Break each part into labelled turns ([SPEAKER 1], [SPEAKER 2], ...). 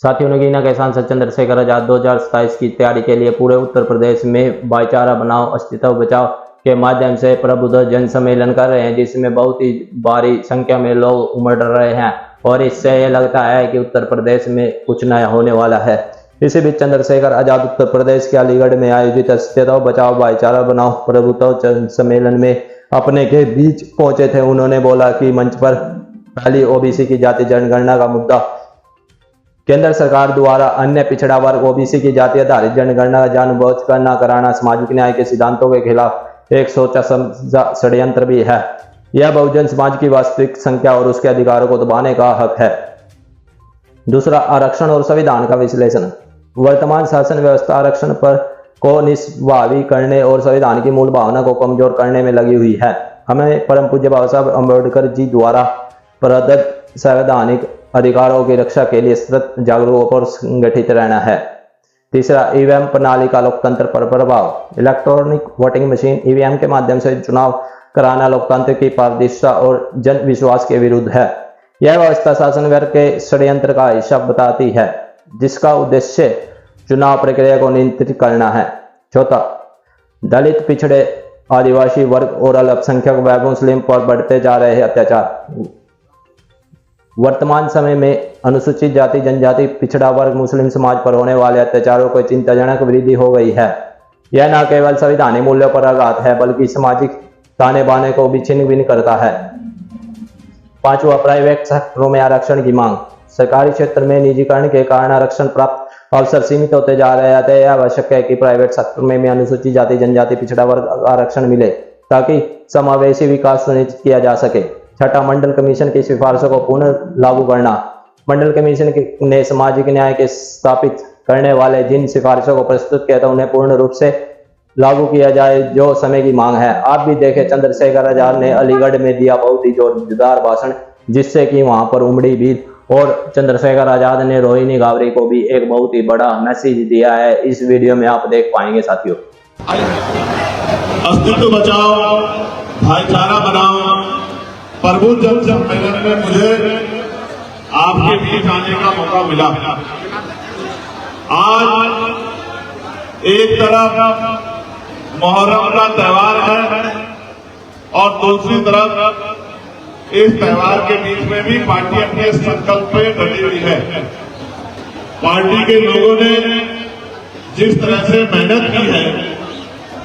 [SPEAKER 1] साथियों, नगीना के सांसद चंद्रशेखर आजाद 2027 की तैयारी के लिए पूरे उत्तर प्रदेश में भाईचारा बनाओ अस्तित्व बचाओ के माध्यम से प्रबुद्ध जन सम्मेलन कर रहे हैं, जिसमें बहुत ही भारी संख्या में लोग उमड़ रहे हैं और इससे ये लगता है कि उत्तर प्रदेश में कुछ नया होने वाला है। इसी बीच चंद्रशेखर आजाद उत्तर प्रदेश के अलीगढ़ में आयोजित अस्तित्व बचाओ भाईचारा बनाओ प्रभुत्व जन सम्मेलन में अपने के बीच पहुंचे थे। उन्होंने बोला कि मंच पर पहली ओबीसी की जाति जनगणना का मुद्दा केंद्र सरकार द्वारा अन्य पिछड़ा वर्ग ओबीसी की जाति आधारित जनगणना जानबूझकर न कराना सामाजिक न्याय के सिद्धांतों के खिलाफ एक सोचा समझा षड्यंत्र भी है। यह बहुजन समाज की वास्तविक संख्या और उसके अधिकारों को दबाने का हक है। दूसरा, आरक्षण और संविधान का विश्लेषण। वर्तमान शासन व्यवस्था आरक्षण पर को निष्प्रभावी करने और संविधान की मूल भावना को कमजोर करने में लगी हुई है। हमें परम पूज्य बाबा साहब अम्बेडकर जी द्वारा प्रदत्त संवैधानिक अधिकारों की रक्षा के लिए सतत जागरूक और संगठित रहना है। तीसरा, ईवीएम प्रणाली का लोकतंत्र पर प्रभाव। इलेक्ट्रॉनिक वोटिंग मशीन ईवीएम के माध्यम से चुनाव कराना लोकतंत्र की पारदर्शिता और जन विश्वास के विरुद्ध है। यह व्यवस्था शासन वर्ग के षड्यंत्र का हिस्सा बताती है, जिसका उद्देश्य चुनाव प्रक्रिया को नियंत्रित करना है। चौथा, दलित, पिछड़े, आदिवासी वर्ग और अल्पसंख्यक व मुस्लिम पर बढ़ते जा रहे अत्याचार। वर्तमान समय में अनुसूचित जाति, जनजाति, पिछड़ा वर्ग, मुस्लिम समाज पर होने वाले अत्याचारों को चिंताजनक वृद्धि हो गई है। यह न केवल संवैधानिक मूल्यों पर आघात है, बल्कि सामाजिक ताने बाने को भी छिन्न भिन्न करता है। पांचवा, प्राइवेट सेक्टरों में आरक्षण की मांग। सरकारी क्षेत्र में निजीकरण के कारण आरक्षण प्राप्त अवसर सीमित होते जा रहे हैं। यह आवश्यक है कि प्राइवेट सेक्टर में अनुसूचित जाति, जनजाति, पिछड़ा वर्ग आरक्षण मिले, ताकि समावेशी विकास सुनिश्चित किया जा सके। छठा, मंडल कमीशन की सिफारिशों को पुनः लागू करना। मंडल कमीशन ने सामाजिक न्याय के स्थापित करने वाले जिन सिफारिशों को प्रस्तुत किया था, उन्हें पूर्ण रूप से लागू किया जाए, जो समय की मांग है। आप भी देखें, चंद्रशेखर आजाद ने अलीगढ़ में दिया बहुत ही जोरदार भाषण, जिससे कि वहां पर उमड़ी भीड़, और चंद्रशेखर आजाद ने रोहिणी गावरी को भी एक बहुत ही बड़ा मैसेज दिया है। इस वीडियो में आप देख पाएंगे। साथियों,
[SPEAKER 2] अस्तित्व बचाओ, भाईचारा बनाओ प्रबुद्ध जन सम्मेलन में मुझे आपके बीच आने का मौका मिला। आज एक तरफ मुहर्रम का त्योहार है और दूसरी तरफ इस त्योहार के बीच में भी पार्टी अपने संकल्प पे डटी हुई है। पार्टी के लोगों ने जिस तरह से मेहनत की है,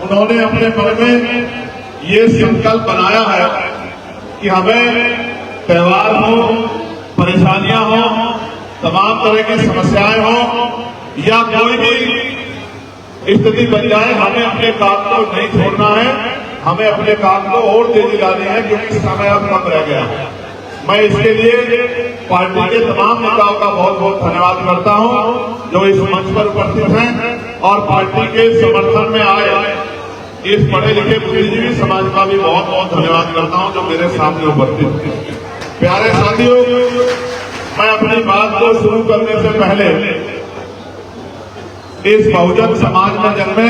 [SPEAKER 2] उन्होंने अपने मन में ये संकल्प बनाया है कि हमें त्योहार हो, परेशानियां हो, तमाम तरह की समस्याएं हो या कोई भी स्थिति बन जाए, हमें अपने काम को नहीं छोड़ना है, हमें अपने काम को और तेजी लानी है, क्योंकि समय अब कम रह गया है। मैं इसके लिए पार्टी के तमाम नेताओं का बहुत बहुत धन्यवाद करता हूं जो इस मंच पर उपस्थित हैं और पार्टी के समर्थन में आए। इस पढ़े लिखे बुद्धिजीवी समाज का भी बहुत बहुत धन्यवाद करता हूं जो मेरे सामने उपस्थित हैं। प्यारे साथियों, मैं अपनी बात को शुरू करने से पहले इस बहुजन समाज में जन्मे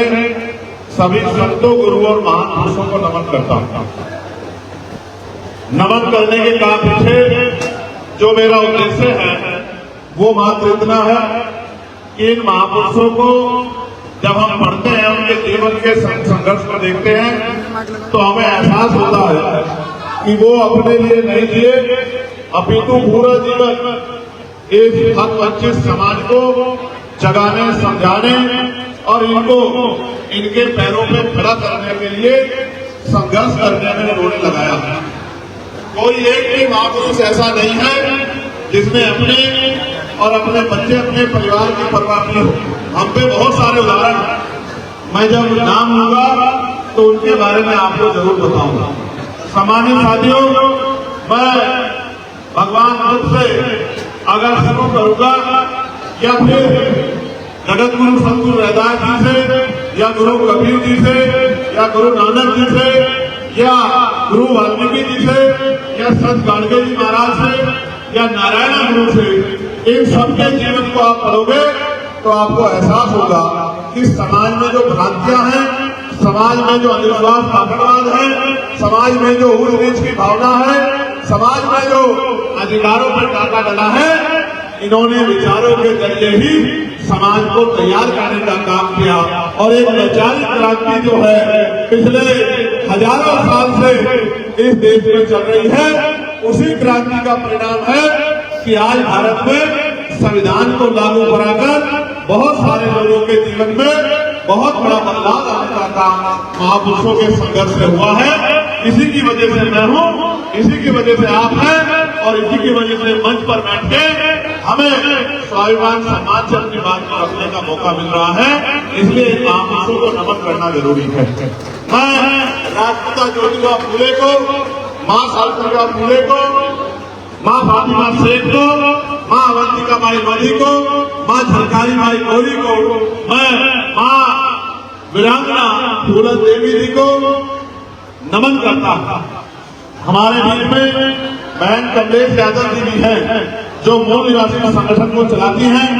[SPEAKER 2] सभी संतों, गुरुओं और महान पुरुषों को नमन करता हूं। नमन करने के काम पीछे जो मेरा उद्देश्य है वो मात्र इतना है कि इन महापुरुषों को जब हम पढ़ते हैं, उनके जीवन के संघर्ष को देखते हैं, तो हमें एहसास होता है कि वो अपने लिए नहीं जिए, अपितु पूरा जीवन इस हक वंचित समाज को जगाने, समझाने और इनको इनके पैरों पे खड़ा करने के लिए संघर्ष करने में उन्होंने लगाया है। कोई एक भी महापुरुष ऐसा नहीं है जिसने अपने और अपने बच्चे, अपने परिवार की परवाह की हो। हम पे बहुत सारे उदाहरण, मैं जब नाम लूंगा तो उनके बारे में आपको जरूर बताऊंगा। सम्मानित साथियों, मैं भगवान बुद्ध से अगर शुरू करूंगा या फिर जगत गुरु सतगुरु रैदास जी से या गुरु कबीर जी से या गुरु नानक जी से या गुरु वाल्मीकि जी से या संत गाडगे जी महाराज से या नारायण गुरु से, इन सबके जीवन को आप पढ़ोगे तो आपको एहसास होगा कि समाज में जो भ्रांतियां हैं, समाज में जो अंधविश्वास, पाखंडवाद है, समाज में जो ऊंच नीच की भावना है, समाज में जो अधिकारों पर डाका डला है, इन्होंने विचारों के जरिए ही समाज को तैयार करने का काम किया और एक वैचारिक क्रांति जो है पिछले हजारों साल से इस देश में चल रही है, उसी क्रांति का परिणाम है कि आज भारत में संविधान को लागू कराकर बहुत सारे लोगों के जीवन में बहुत बड़ा बदलाव लाने का काम महापुरुषों के संघर्ष से हुआ है। इसी की वजह से मैं हूँ, इसी की वजह से आप हैं और इसी की वजह से मंच पर बैठ के हमें स्वाभिमान सम्मान से अपनी बात को रखने का मौका मिल रहा है। इसलिए महापुरुषों को नमन करना जरूरी है। मैं राजपिता ज्योतिबा फूले को, माँ सावित्रीबाई फूले को, माँ फातिमा शेख को, माँ अवंतिका बाई लोधी को, माँ झलकारी बाई गौरी को, मैं माँ वीरांगना फूलन देवी जी को नमन करता हूँ। हमारे बीच में बहन कमलेश यादव जी भी हैं जो मूल निवासी संगठन को चलाती हैं।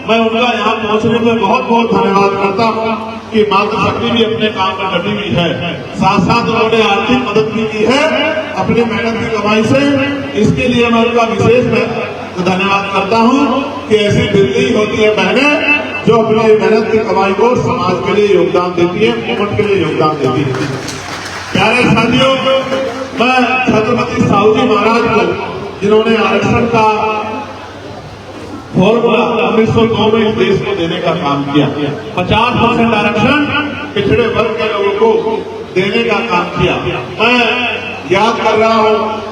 [SPEAKER 2] मैं उनका यहाँ पहुँचने में बहुत बहुत धन्यवाद करता हूँ कि मातृशक्ति भी अपने काम में डटी हुई है। साथ साथ उन्होंने आर्थिक मदद भी की है अपनी मेहनत की कमाई से। इसके लिए मैं उनका विशेष धन्यवाद करता हूँ कि ऐसी दिल्ली होती है बहनें जो अपनी मेहनत की कमाई को समाज के लिए योगदान देती है, मूवमेंट के लिए योगदान देती है। प्यारे साथियों, मैं छत्रपति साहू जी महाराज को, जिन्होंने आरक्षण का फॉर्मूला 1902 में इस देश को देने का काम किया, 50% आरक्षण पिछड़े वर्ग के लोगों को देने का काम किया। मैं याद कर रहा हूँ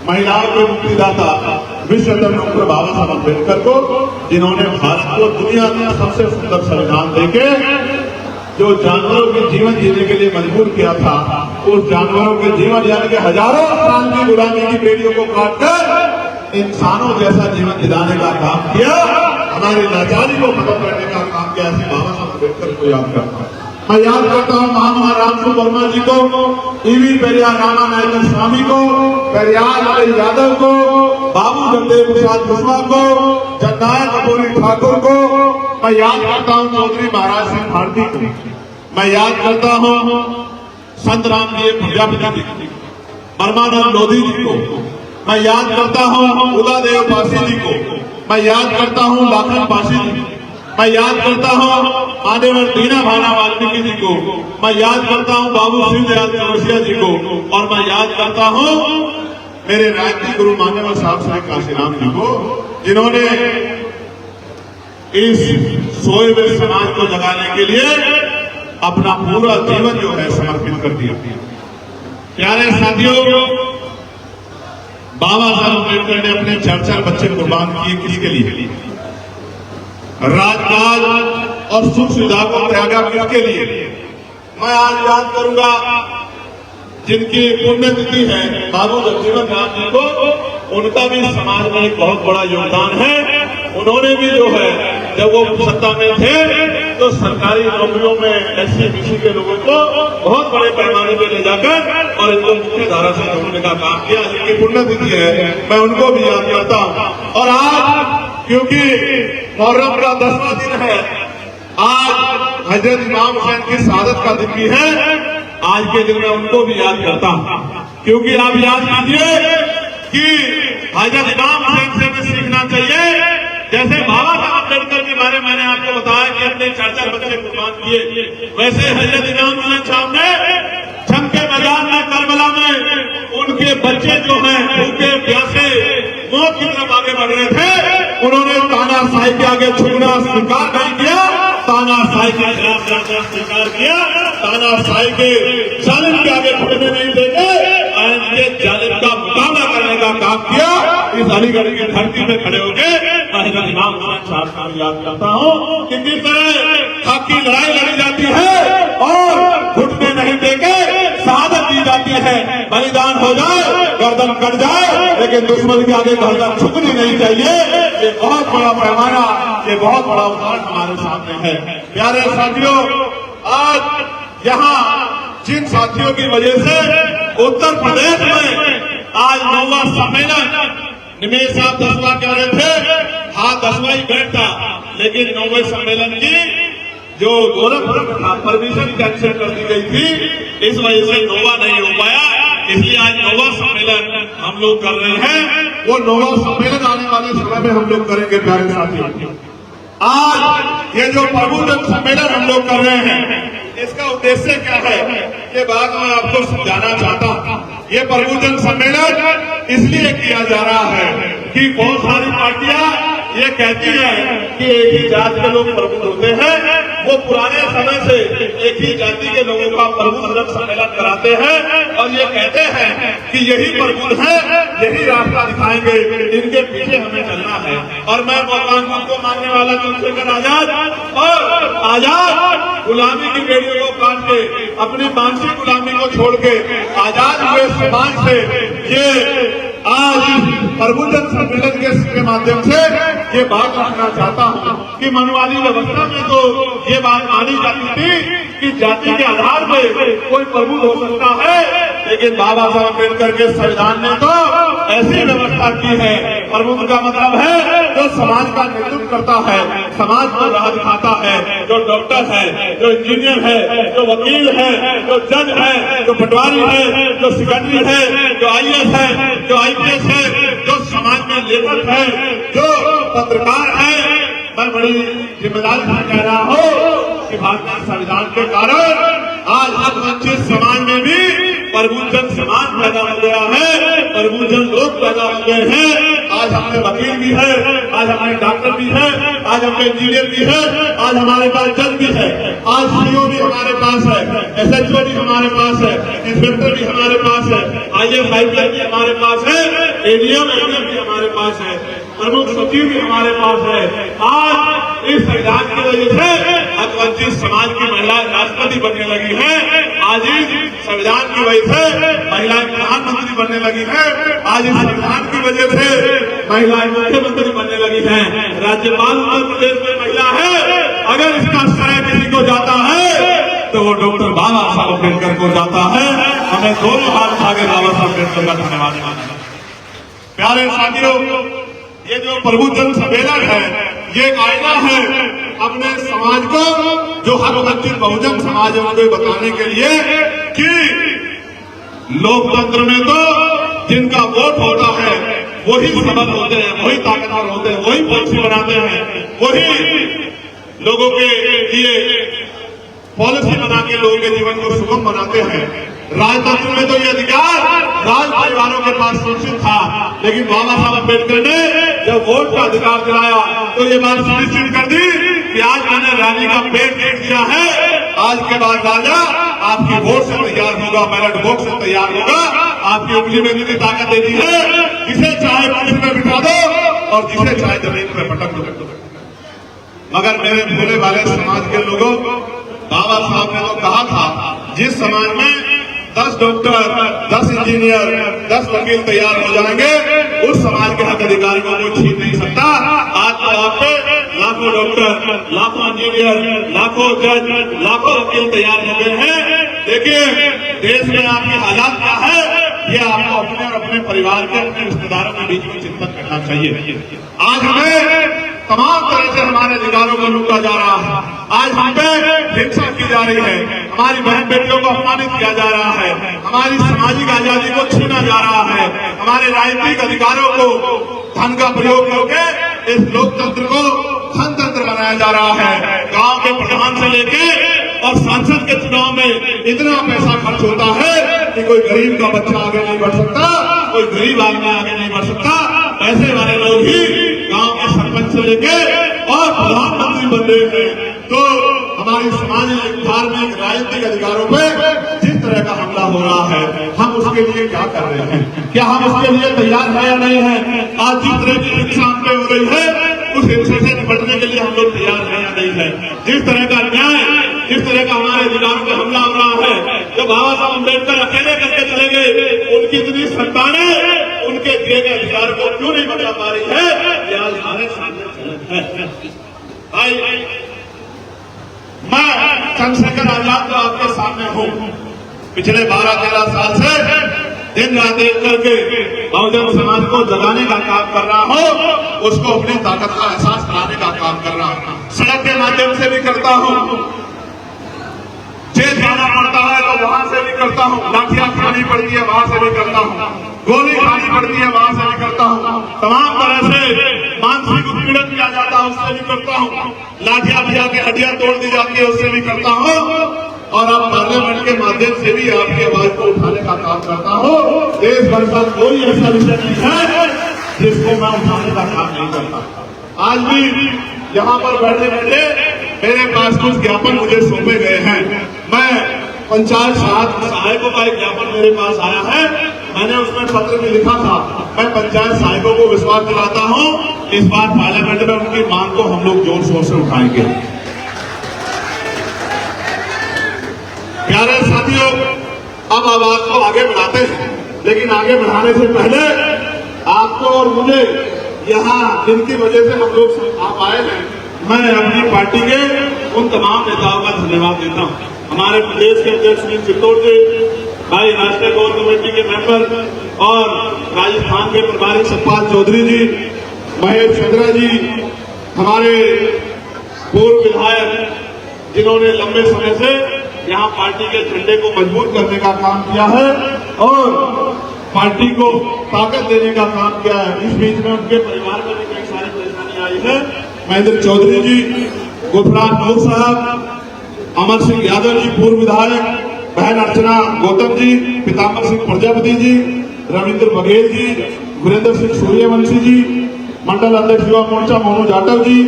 [SPEAKER 2] महिलाओं के मुक्तिदाता विश्व डॉक्टर बाबा साहब अम्बेडकर को, जिन्होंने भारत को दुनिया का सबसे सुंदर संविधान देके जो जानवरों के जीवन जीने के लिए मजबूर किया था, उस जानवरों के जीवन यानी कि हजारों साल की गुलामी की बेड़ियों को काटकर इंसानों जैसा जीवन जिलाने का काम किया, हमारी लाचारी को खत्म करने का काम किया। ऐसे बाबा साहब अम्बेडकर को याद करता हूँ। मैं याद करता हूँ महात्मा रामसु वर्मा जी को, ईवी पेरियार रामानायकर स्वामी को, पेरियार लाल यादव को, बाबू जगदेव प्रसाद कुशवाहा को, जननायक कपूरी ठाकुर को। मैं याद करता हूँ चौधरी महाराज सिंह भारती को। मैं याद करता हूँ संत राम जी प्रजापति जी, परमानंद लोधी जी को। मैं याद करता हूँ उदादेव पासी जी को। मैं याद करता हूँ लाखन पासी जी। मैं याद करता हूँ मान्यवर दीना भाना वाल्मीकि जी को। मैं याद करता हूँ बाबू शिवदयाल चौरसिया जी को। और मैं याद करता हूँ मेरे राजनीतिक गुरु मान्यवर साहब श्री काशीराम जी को, जिन्होंने इस सोए हुए समाज को जगाने के लिए अपना पूरा जीवन जो है समर्पित कर दिया। प्यारे साथियों, बाबा साहब अम्बेडकर ने अपने 4 बच्चे कुर्बान किए किसके लिए? राजकाज और सुख सुविधा को त्यागा किसके लिए? मैं आज याद करूंगा जिनकी पुण्यतिथि है बाबू जगजीवन राम जी को, उनका भी समाज में एक बहुत बड़ा योगदान है। उन्होंने भी जो है जब वो सत्ता में थे तो सरकारी नौकरियों में SC/BC के लोगों को बहुत बड़े पैमाने पर ले जाकर और इनको मुख्य धारा से जोड़ने का काम किया। जिनकी पुण्यतिथि है मैं उनको भी याद करता हूँ। और आज क्योंकि मुहर्रम का 10वां दिन है, आज हजरत इमाम हुसैन की शहादत का दिन भी है। आज के दिन में उनको भी याद करता हूँ, क्योंकि आप याद कीजिए कि हजरत इमाम हुसैन से हमें सीखना चाहिए। जैसे बाबा साहब अम्बेडकर के बारे में मैंने आपको बताया कि अपने 4 बच्चे कुर्बान किए, वैसे हजरत इमाम हुसैन साहब ने जंग के मैदान में करबला में उनके बच्चे जो हैं भूखे प्यासे मौत की तरफ आगे बढ़ रहे थे, उन्होंने तानाशाही के आगे झुकना स्वीकार नहीं किया, तानाशाही के खिलाफ लड़ना स्वीकार किया, तानाशाही के जालिम के आगे झुकने नहीं देंगे, के जालिम का मुकाबला करने का काम किया। इस अलीगढ़ की धरती में खड़े होकर मैं हजरत इमाम हुसैन साहब को याद करता हूँ कि किस तरह हक की लड़ाई लड़ी जाती है और घुटने नहीं देके शहादत दी जाती है। बलिदान हो जाए, गर्दन कट जाए, लेकिन दुश्मन के आगे गर्दन झुकनी नहीं चाहिए। ये बहुत बड़ा पैमाना, ये बहुत बड़ा उदाहरण हमारे सामने है। प्यारे साथियों, आज यहाँ जिन साथियों की वजह से उत्तर प्रदेश में आज 9वां सम्मेलन, निमेश साहब 10वां कह रहे थे, हाँ 10वां ही बैठता, लेकिन 9वें सम्मेलन की जो गोरखपुर में था परमिशन कैंसिल कर दी गई थी, इस वजह से 9वां नहीं हो पाया। इसलिए आज 9वां सम्मेलन हम लोग कर रहे हैं। वो नोबल सम्मेलन आने वाले समय में हम लोग करेंगे प्यारे साथियों। आज ये जो प्रबुद्धन सम्मेलन हम लोग कर रहे हैं, इसका उद्देश्य क्या है ये बात मैं आपको समझाना चाहता हूँ। ये प्रबुद्धन सम्मेलन इसलिए किया जा रहा है कि बहुत सारी पार्टियां ये कहती हैं कि एक ही जात के लोग प्रबुद्ध होते हैं। वो पुराने समय से एक ही जाति के लोगों का प्रबुद्धन सम्मेलन कराते हैं और ये कहते हैं कि यही प्रबुद्ध है, यही रास्ता दिखाएंगे, इनके पीछे हमें चलना है। और मैं कानून को मानने वाला चंद्रशेखर आजाद और आजाद गुलामी की बेड़ियों को काट के अपनी मानसिक गुलामी को छोड़ के आजाद हुए समाज से ये आज प्रबुद्धन सम्मेलन के माध्यम से ये बात रखना चाहता हूँ कि मनवादी व्यवस्था में तो ये बात मानी जाती थी कि जाति के आधार पर कोई प्रबुद्ध हो सकता है, लेकिन बाबा साहब अम्बेडकर के संविधान ने तो ऐसी व्यवस्था की है। प्रबुद्ध का मतलब है जो समाज का नेतृत्व करता है, समाज को राह दिखाता है, जो डॉक्टर है, जो इंजीनियर है, जो वकील है, जो जज है, जो पटवारी है, जो सेक्रेटरी है, जो IAS है, जो IPS है, जो समाज में लेखक है, जो पत्रकार है। मैं बड़ी जिम्मेदारी से कह रहा हूँ कि भारतीय संविधान के कारण आज वंचित समाज में भी प्रबुद्धन समाज पैदा हो गया है, प्रबुद्धन लोग पैदा हो गए हैं। आज हमारे वकील भी है, आज हमारे डॉक्टर भी है, आज हमारे इंजीनियर भी है, आज हमारे पास जज भी है, आज CEO भी हमारे पास है, SHO भी हमारे पास है, इंस्पेक्टर भी हमारे पास है, IAS IPS भी हमारे पास है, ADM भी हमारे पास है, प्रमुख सचिव भी हमारे पास है। आज इस संविधान की वजह से वंचित समाज की महिलाएं राष्ट्रपति बनने लगी है। आज इस संविधान की वजह से महिलाएं प्रधानमंत्री बनने लगी है। आज इस संविधान की वजह से महिलाएं मुख्यमंत्री बनने लगी हैं। राज्यपाल उत्तर प्रदेश में महिला है। अगर इसका श्रेय किसी को जाता है तो वो डॉक्टर बाबा साहब अम्बेडकर को जाता है। हमें दोनों हाथ उठा के बाबा साहब अम्बेडकर का धन्यवाद देना है। प्यारे साथियों, ये जो प्रबुद्धन सम्मेलन है ये एक आईना है अपने समाज को, जो हर वंचित बहुजन समाज है उनको बताने के लिए कि लोकतंत्र में तो जिनका वोट होता है वही सबल होते हैं, वही ताकतवर होते हैं, वही पॉलिसी बनाते हैं, वही लोगों के लिए पॉलिसी बना के लोगों के जीवन को सुगम बनाते हैं। राजतंत्र में तो ये अधिकार राज परिवारों के पास सुनिश्चित था, लेकिन बाबा साहब अम्बेडकर ने जब वोट का अधिकार दिलाया तो ये बात सुनिश्चित कर दी कि आज मैंने रानी का पेट देख दिया है, आज के बाद राजा आपकी वोट से तैयार होगा, बैलेट बॉक्स से तैयार होगा, आपकी उंगली में इतनी ताकत देती है, जिसे चाहे पुलिस में बिठा दो और जिसे चाहे जमीन पर पटक दो। मगर मेरे भोले वाले समाज के लोगों, बाबा साहब ने तो कहा था जिस समाज में 10 डॉक्टर, 10 इंजीनियर, 10 वकील तैयार हो जाएंगे, उस समाज के हक अधिकार को कोई छीन नहीं सकता। आज तो आप पे लाखों डॉक्टर, लाखों इंजीनियर, लाखों जज, लाखों वकील तैयार हो गए हैं। देखिए देश में आपके हालात क्या है, ये आपको अपने और अपने परिवार के, अपने रिश्तेदारों के बीच में चिंतन करना चाहिए। आज हमें तमाम तरह से हमारे अधिकारों को लूटा जा रहा है, आज हम पे हिंसा की जा रही है, हमारी बहन बेटियों को अपमानित किया जा रहा है, हमारी सामाजिक आजादी को छीना जा रहा है, हमारे राजनीतिक अधिकारों को धन का प्रयोग करके इस लोकतंत्र को धनतंत्र बनाया जा रहा है। गांव के प्रधान से लेके और सांसद के चुनाव में इतना पैसा खर्च होता है कि कोई गरीब का बच्चा आगे नहीं बढ़ सकता, कोई गरीब आदमी आगे नहीं बढ़ सकता। पैसे वाले लोग ही गांव के सरपंच से लेके और प्रधानमंत्री बन रहे हैं। तो हमारी सामाजिक, धार्मिक, राजनीतिक अधिकारों पे जिस तरह का हमला हो रहा है, हम उसके लिए क्या कर रहे हैं? क्या हम उसके लिए तैयार है या नहीं है? आज जिस तरह की हिंसा हम पे हो रही है, उस हिंसा से निपटने के लिए हम लोग तैयार है या नहीं है? जिस तरह का न्याय, जिस तरह का हमारे अधिकारों पे हमला हो रहा है, जो बाबा साहब अम्बेडकर अकेले करके चले गए, उनकी इतनी संतानें उनके दिए गए अधिकार को क्यों नहीं बचा पा रही है, ये आज हमारे सामने है। भाई, मैं चंद्रशेखर आजाद तो आपके सामने हूँ। पिछले 12-13 साल से दिन रात एक करके बहुजन समाज को जगाने का काम कर रहा हूँ, उसको अपनी ताकत का एहसास कराने का काम कर रहा हूँ। सड़क के माध्यम से भी करता हूँ, जेल जाना पड़ता है तो वहां से भी करता हूँ, लाठियां खानी पड़ती है वहां से भी करता हूँ, गोली खानी पड़ती है वहां से निकलता हूँ, तमाम तरह से मानसिक उत्पीड़न किया जाता है उससे भी करता हूँ, लाठियां भिजा के हड्डियां तोड़ दी जाती है उससे भी करता हूँ, और अब पार्लियामेंट के माध्यम से भी आपकी आवाज को उठाने का काम करता हूँ। देश भर का कोई ऐसा विषय नहीं है जिसको मैं उठाने का काम नहीं करता। आज भी यहाँ पर बैठे बैठे मेरे पास कुछ ज्ञापन मुझे सौंपे गए हैं। मैं पंचायत सहायकों का एक ज्ञापन मेरे पास आया है, मैंने उसमें पत्र में लिखा था, मैं पंचायत सहायकों को विश्वास दिलाता हूं इस बार पार्लियामेंट में उनकी मांग को हम लोग जोर शोर से उठाएंगे। प्यारे साथियों, अब आवाज को आगे बढ़ाते हैं, लेकिन आगे बढ़ाने से पहले आपको और मुझे यहाँ जिनकी वजह से हम लोग आप आए हैं, मैं अपनी पार्टी के उन तमाम नेताओं का धन्यवाद देता हूँ। हमारे प्रदेश के अध्यक्ष सुनील चित्तौड़ जी, भाई राष्ट्रीय कोर कमेटी के मेंबर और राजस्थान के प्रभारी सतपाल चौधरी जी, महेश चंद्रा जी, हमारे पूर्व विधायक जिन्होंने लंबे समय से यहाँ पार्टी के झंडे को मजबूत करने का काम किया है और पार्टी को ताकत देने का काम किया है। इस बीच में उनके परिवार में भी कई सारी परेशानी आई है। महेंद्र चौधरी जी, गुफरान नूर साहब, अमर सिंह यादव जी पूर्व विधायक, बहन अर्चना गौतम जी, पिताम्बर सिंह प्रजापति जी, रविंद्र बघेल जी, वीरेंद्र सिंह सूर्यवंशी जी, मंडल अध्यक्ष युवा मोर्चा मोनू जाटव जी,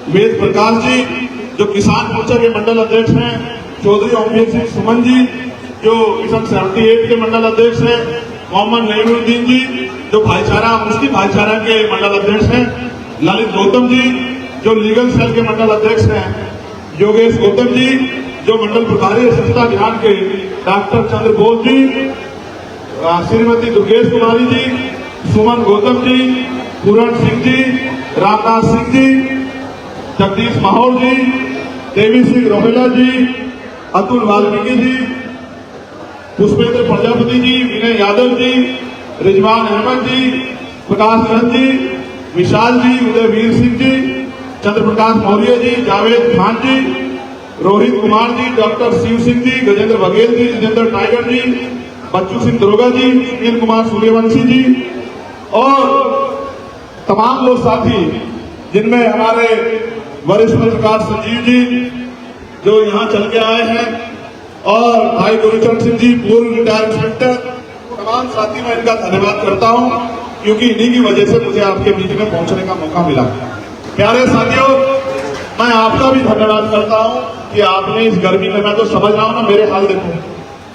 [SPEAKER 2] वेद प्रकाश जी जो किसान मोर्चा के मंडल अध्यक्ष हैं, चौधरी ओमवीर सिंह सुमन जी जो मिशन 78 के मंडल अध्यक्ष हैं, मोहम्मद नईमुद्दीन जी जो मुस्लिम भाईचारा के मंडल अध्यक्ष हैं, ललित गौतम जी जो लीगल सेल के मंडल अध्यक्ष हैं, योगेश गौतम जी जो मंडल प्रभारी स्वच्छता अभियान के, डॉक्टर चंद्र बोस जी, श्रीमती दुर्गेश कुमारी जी, सुमन गौतम जी, पूरण सिंह जी, रामनाथ सिंह जी, जगदीश माहौल जी, देवी सिंह रोहेला जी, अतुल वाल्मीकि जी, पुष्पेंद्र प्रजापति जी, विनय यादव जी, रिजवान अहमद जी, प्रकाश चंद जी, विशाल जी, उदयवीर सिंह जी, चंद्रप्रकाश मौर्य जी, जावेद खान जी, रोहित कुमार जी, डॉक्टर शिव सिंह जी, गजेंद्र बघेल जी, जितेंद्र टाइगर जी, बच्चू सिंह दरोगा जी, सुनील कुमार सूर्यवंशी जी और तमाम लोग साथी जिनमें हमारे वरिष्ठ पत्रकार संजीव जी जो यहाँ चल के आए हैं और भाई गुरुचरण सिंह जी पूर्व रिटायर्ड इंस्पेक्टर, तमाम साथी मैं इनका धन्यवाद करता हूँ क्योंकि इन्हीं की वजह से मुझे आपके बीच में पहुंचने का मौका मिला। प्यारे साथियों, मैं आपका भी धन्यवाद करता हूँ कि आपने इस गर्मी में, मैं तो समझ रहा हूँ ना, मेरे हाल देखो,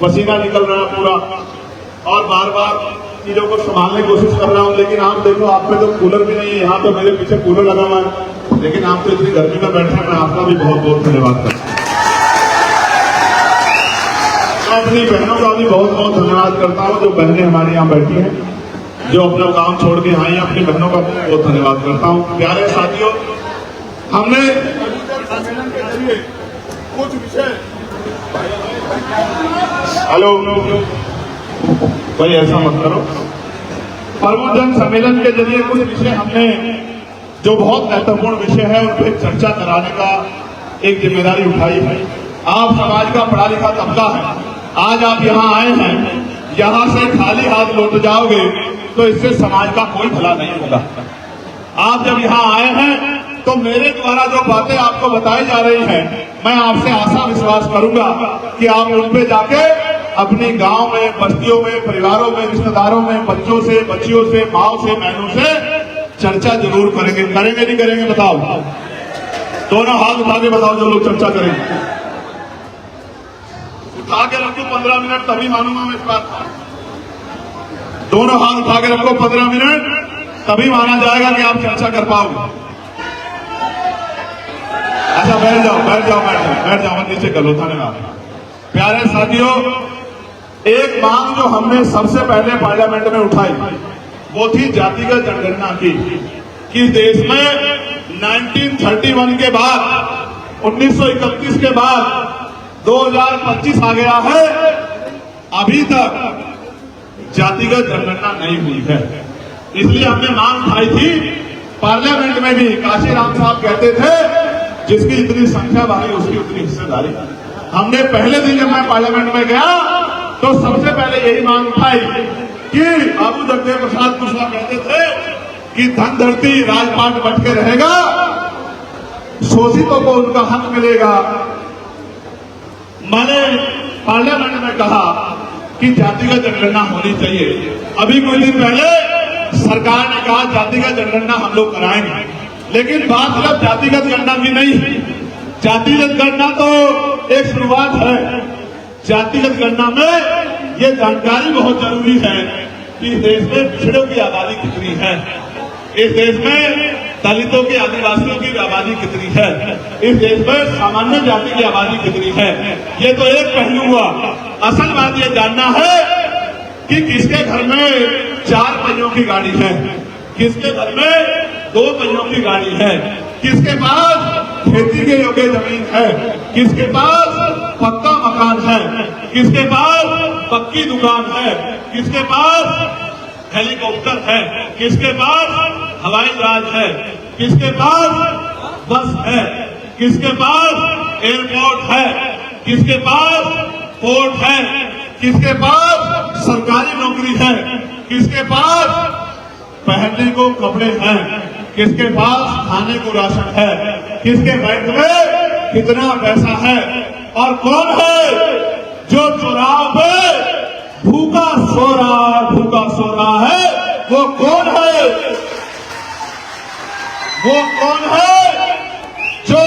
[SPEAKER 2] पसीना निकल रहा है पूरा और बार बार चीजों को संभालने की कोशिश कर रहा हूँ, लेकिन आप देखो आप पे तो कूलर भी नहीं है, यहाँ तो मेरे पीछे कूलर लगा हुआ है, लेकिन आप तो इतनी गर्मी में बैठे हैं, मैं आपका भी बहुत बहुत धन्यवाद करता हूँ। मैं अपनी बहनों का भी बहुत बहुत धन्यवाद करता हूँ जो बहनें हमारे यहाँ बैठी हैं, जो अपना काम छोड़ के आई हैं, अपनी बहनों का बहुत धन्यवाद करता हूँ। प्यारे साथियों, हमने कुछ विषय, हेलो भाई ऐसा मत करो, प्रबुद्धजन सम्मेलन के जरिए कुछ विषय हमने जो बहुत महत्वपूर्ण विषय है उन पर चर्चा कराने का एक जिम्मेदारी उठाई है। आप समाज का पढ़ा लिखा तबका है, आज आप यहाँ आए हैं, यहाँ से खाली हाथ लौट जाओगे तो इससे समाज का कोई भला नहीं होगा। आप जब यहाँ आए हैं तो मेरे द्वारा जो बातें आपको बताई जा रही हैं, मैं आपसे आशा विश्वास करूंगा कि आप उन पे जाके अपने गांव में, बस्तियों में, परिवारों में, रिश्तेदारों में, बच्चों से, बच्चियों से, माओ से, बहनों से चर्चा जरूर करेंगे। करेंगे नहीं करेंगे बताओ? दोनों हाथ उठा के बताओ जो लोग चर्चा करेंगे। उठा के रखो 15 मिनट तभी मानूंगा मैं इस बात को। दोनों हाथ उठा के रखो 15 मिनट तभी माना जाएगा कि आप चर्चा कर पाओगे। अच्छा बैठ जाओ बैठ जाओ बैठ जाओ बैठ जाओ, नीचे कर लो, धन्यवाद। प्यारे साथियों, एक मांग जो हमने सबसे पहले पार्लियामेंट में उठाई वो थी जातिगत जनगणना की, कि देश में 1931 के बाद, 1931 के बाद 2025 आ गया है, अभी तक जातिगत जनगणना नहीं हुई है। इसलिए हमने मांग उठाई थी पार्लियामेंट में भी। काशीराम साहब कहते थे जिसकी इतनी संख्या भारी उसकी उतनी हिस्सेदारी। हमने पहले दिन जब मैं पार्लियामेंट में गया तो सबसे पहले यही मांग उठाई कि बाबू जगदेव प्रसाद कुशवाहा कहते थे कि धन धरती राजपाट बट के रहेगा, शोषितों को उनका हक मिलेगा। मैंने पार्लियामेंट में कहा कि जातिगत जनगणना होनी चाहिए। अभी कुछ दिन पहले सरकार ने कहा जातिगत जनगणना हम लोग कराएंगे, लेकिन बात सिर्फ जातिगत गणना की नहीं है। जातिगत गणना तो एक शुरुआत है। जातिगत गणना में ये जानकारी बहुत जरूरी है कि इस देश में पिछड़ों की आबादी कितनी है, इस देश में दलितों की, आदिवासियों की आबादी कितनी है, इस देश में सामान्य जाति की आबादी कितनी है। ये तो एक पहलू हुआ। असल बात ये जानना है कि किसके घर में 4 पहियों की गाड़ी है, किसके घर में 2 पहियों की गाड़ी है, किसके पास खेती के योग्य जमीन है, किसके पास पक्का मकान है, किसके पास पक्की दुकान है, किसके पास हेलीकॉप्टर है, किसके पास हवाई जहाज है, किसके पास बस है, किसके पास एयरपोर्ट है, किसके पास पोर्ट है, किसके पास सरकारी नौकरी है, किसके पास पहनने को कपड़े हैं, किसके पास खाने को राशन है, किसके बैंक में कितना पैसा है, और कौन है जो चुनाव पे भूखा सो रहा है, वो कौन है? वो कौन है जो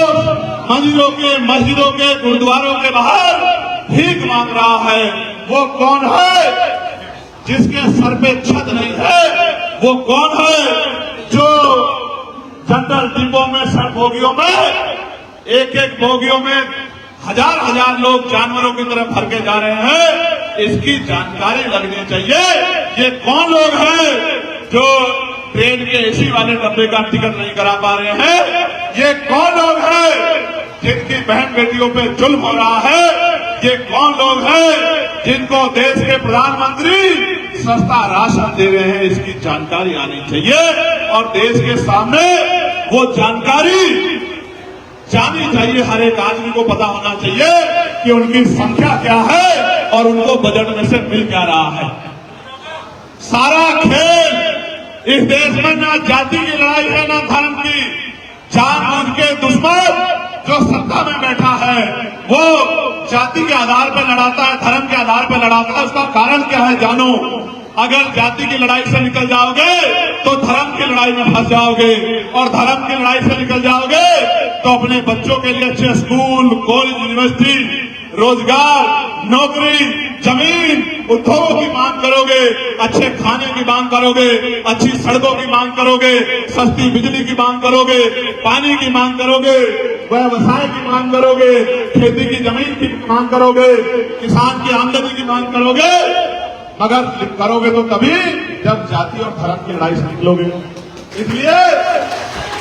[SPEAKER 2] मस्जिदों के गुरुद्वारों के बाहर भीख मांग रहा है? वो कौन है जिसके सर पे छत नहीं है? वो कौन है जो जनरल डिब्बों में, सब बोगियों में, एक बोगियों में हजार लोग जानवरों की तरफ भर के जा रहे हैं? इसकी जानकारी लगनी चाहिए। ये कौन लोग हैं जो ट्रेन के एसी वाले डब्बे का टिकट नहीं करा पा रहे हैं? ये कौन लोग हैं जिनकी बहन बेटियों पे जुल्म हो रहा है? ये कौन लोग हैं जिनको देश के प्रधानमंत्री सस्ता राशन दे रहे हैं? इसकी जानकारी आनी चाहिए और देश के सामने वो जानकारी जानी चाहिए। हर एक आदमी को पता होना चाहिए कि उनकी संख्या क्या है और उनको बजट में से मिल क्या रहा है। सारा खेल इस देश में ना जाति की लड़ाई है ना धर्म की। जानबूझ के दुश्मन जो सत्ता में बैठा है वो जाति के आधार पर लड़ाता है, धर्म के आधार पर लड़ाता है। उसका कारण क्या है जानो। अगर जाति की लड़ाई से निकल जाओगे तो धर्म की लड़ाई में फंस जाओगे, और धर्म की लड़ाई से निकल जाओगे तो अपने बच्चों के लिए अच्छे स्कूल, कॉलेज, यूनिवर्सिटी, रोजगार, नौकरी, जमीन, उद्योगों की मांग करोगे, अच्छे खाने की मांग करोगे, अच्छी सड़कों की मांग करोगे, सस्ती बिजली की मांग करोगे, पानी की मांग करोगे, व्यवसाय की मांग करोगे, खेती की जमीन की मांग करोगे, किसान की आमदनी की मांग करोगे। मगर करोगे तो तभी जब जाति और धर्म की लड़ाई से निकलोगे। इसलिए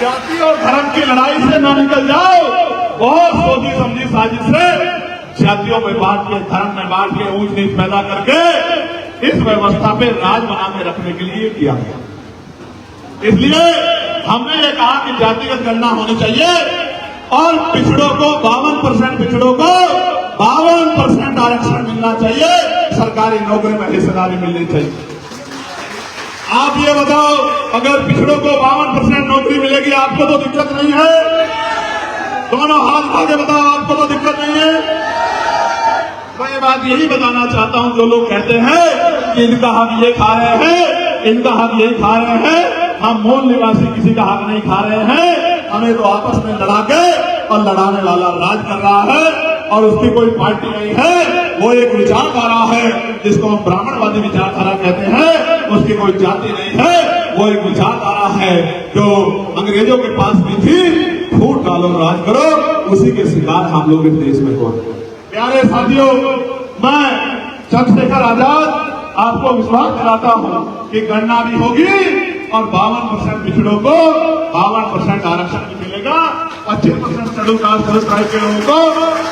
[SPEAKER 2] जाति और धर्म की लड़ाई से ना निकल जाओ। बहुत सोची समझी साजिश से जातियों में बांट के, धर्म में बांट के, ऊंच नीच पैदा करके इस व्यवस्था पे राज बना के रखने के लिए किया गया। इसलिए हमने ये कहा कि जातिगत गणना होनी चाहिए और पिछड़ों को 52% पिछड़ों को 52% आरक्षण मिलना चाहिए। सरकारी नौकरी में हिस्सेदारी मिलनी चाहिए। आप ये बताओ, अगर पिछड़ों को 52% नौकरी मिलेगी आपको तो दिक्कत नहीं है? दोनों हाथ उठा के बताओ, आपको तो दिक्कत नहीं है? मैं बात यही बताना चाहता हूं, जो लोग कहते हैं कि इनका हक ये खा रहे हैं, इनका हक ये खा रहे हैं, हम मूल निवासी किसी का हक नहीं खा रहे हैं। हमें तो आपस में लड़ा के, और लड़ाने वाला राज कर रहा है और उसकी कोई पार्टी नहीं है। वो एक विचारधारा है जिसको हम ब्राह्मणवादी विचारधारा कहते हैं। उसकी कोई जाति नहीं है, वो एक विचारधारा है जो अंग्रेजों के पास भी थी। फूट डालो, राज करो, उसी के शिकार हम लोग इस देश में हो। प्यारे साथियों, मैं चंद्रशेखर आजाद आपको विश्वास दिलाता हूं कि गणना भी होगी और 52% पिछड़ों को 52% आरक्षण भी मिलेगा। 25% शेड्यूल कास्ट सर्विस ट्राइब के लोगों को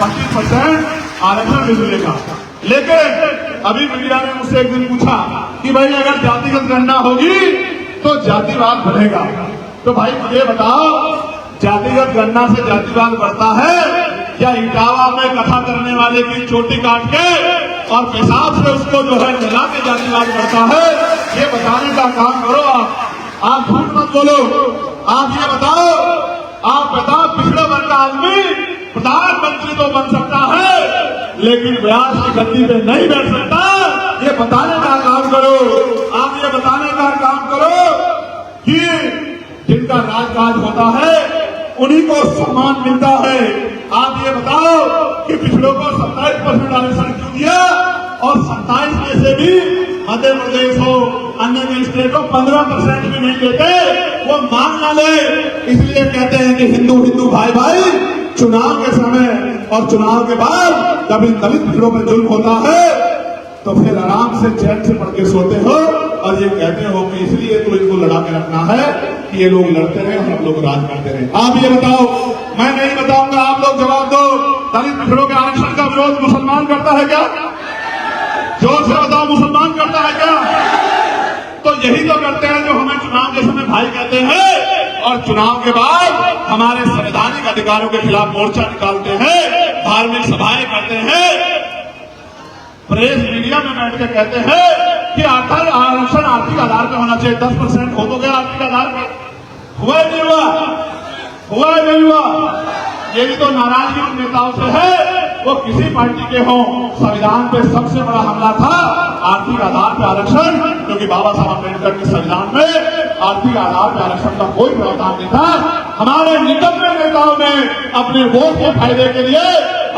[SPEAKER 2] 25% आरक्षण भी मिलेगा। लेकिन अभी मीडिया ने मुझसे एक दिन पूछा कि भाई अगर जातिगत गणना होगी तो जातिवाद बढ़ेगा। तो भाई मुझे बताओ, जातिगत गणना से जातिवाद बढ़ता है या इटावा में कथा करने वाले की चोटी काट के और पेशाब से उसको जो है मिला के जातिवाद करता है, ये बताने का काम करो। आप झूठ मत बोलो। आप ये बताओ, पिछड़े वर्ग का आदमी प्रधानमंत्री तो बन सकता है लेकिन व्यास की गद्दी पे नहीं बैठ सकता। ये बताने का काम करो। आप ये बताने का काम करो कि जिनका राजकाज होता है उन्हीं को सम्मान मिलता है। आप ये बताओ कि पिछड़ों को 27% आरक्षण क्यों दिया और 27 में से भी मध्य प्रदेश हो, अन्य स्टेट को 15% भी नहीं देते, वो मांग ना ले। इसलिए कहते हैं कि हिंदू हिंदू भाई भाई, चुनाव के समय और चुनाव के बाद जब इन दलित पिछड़ों पर जुल्म होता है तो फिर आराम से चैन से पढ़ के सोते हो और ये कहते हो कि इसलिए तो इनको लड़ा के रखना है कि ये लोग लड़ते रहे, हम लोग राज करते रहे। आप ये बताओ, मैं नहीं बताऊंगा, आप लोग जवाब दो। दलित पिछड़ों के आरक्षण का विरोध मुसलमान करता है क्या? जोर से बताओ, मुसलमान करता है क्या? तो यही तो करते हैं जो हमें चुनाव के समय भाई कहते हैं और चुनाव के बाद हमारे संवैधानिक अधिकारों के खिलाफ मोर्चा निकालते हैं, धार्मिक सभाएं करते हैं, प्रेस मीडिया में बैठ के कहते हैं कि आरक्षण आर्थिक आधार पे होना चाहिए। 10% हो तो गया आर्थिक आधार पे, हुआ नहीं हुआ? हुआ नहीं हुआ? यही तो नाराजगी उन नेताओं से है। वो किसी पार्टी के हों, संविधान पे सबसे बड़ा हमला था आर्थिक आधार पे आरक्षण, क्योंकि बाबा साहब अम्बेडकर के संविधान में आर्थिक आधार पे आरक्षण का कोई प्रावधान नहीं था। हमारे निकटतम नेताओं ने अपने वोट के फायदे के लिए